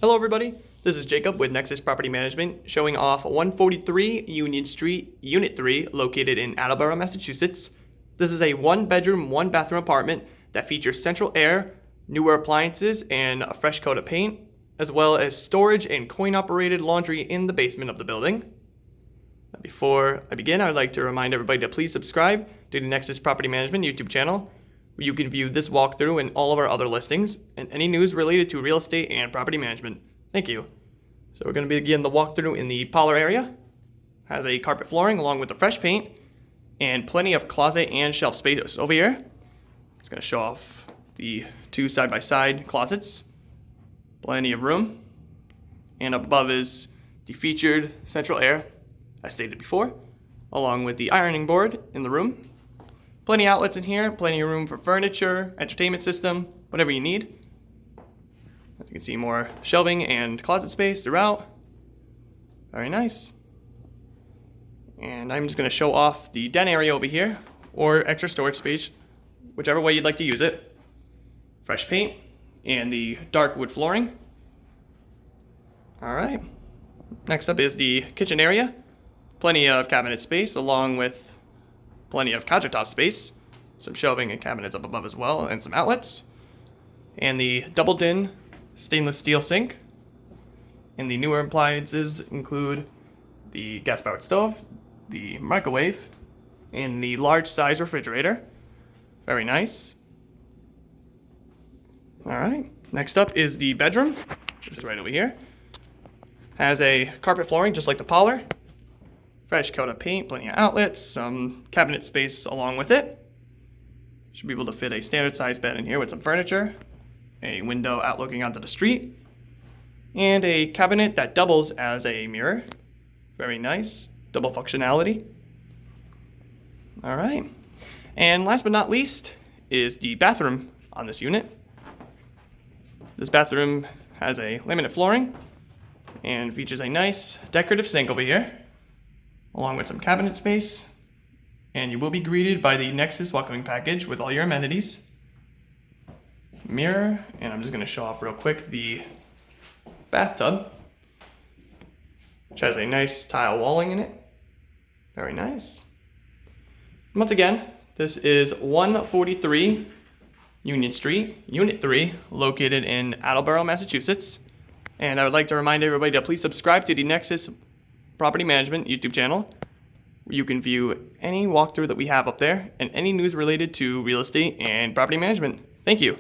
Hello everybody, this is Jacob with Nexus Property Management showing off 143 Union Street, Unit 3, located in Attleboro, Massachusetts. This is a 1-bedroom, 1-bathroom apartment that features central air, newer appliances, and a fresh coat of paint, as well as storage and coin-operated laundry in the basement of the building. Before I begin, I would like to remind everybody to please subscribe to the Nexus Property Management YouTube channel, where you can view this walkthrough and all of our other listings, and any news related to real estate and property management. Thank you. So we're going to begin the walkthrough in the parlor area. Has a carpet flooring along with the fresh paint, and plenty of closet and shelf space over here. Just going to show off the two side-by-side closets. Plenty of room. And up above is the featured central air, as stated before, along with the ironing board in the room. Plenty of outlets in here, plenty of room for furniture, entertainment system, whatever you need. As you can see, more shelving and closet space throughout. Very nice. And I'm just going to show off the den area over here, or extra storage space, whichever way you'd like to use it. Fresh paint and the dark wood flooring. Alright. Next up is the kitchen area. Plenty of cabinet space along with plenty of countertop space, some shelving and cabinets up above as well, and some outlets. And the double-din stainless steel sink. And the newer appliances include the gas-powered stove, the microwave, and the large-size refrigerator. Very nice. Alright, next up is the bedroom, which is right over here. Has a carpet flooring just like the parlor. Fresh coat of paint, plenty of outlets, some cabinet space along with it. Should be able to fit a standard size bed in here with some furniture, a window outlooking onto the street, and a cabinet that doubles as a mirror. Very nice, double functionality. Alright, and last but not least is the bathroom on this unit. This bathroom has a laminate flooring and features a nice decorative sink over here, along with some cabinet space, and you will be greeted by the Nexus welcoming package with all your amenities. Mirror, and I'm just going to show off real quick the bathtub, which has a nice tile walling in it. Very nice. Once again, this is 143 Union Street, Unit 3, located in Attleboro, Massachusetts. And I would like to remind everybody to please subscribe to the Nexus Property Management YouTube channel, where you can view any walkthrough that we have up there and any news related to real estate and property management. Thank you.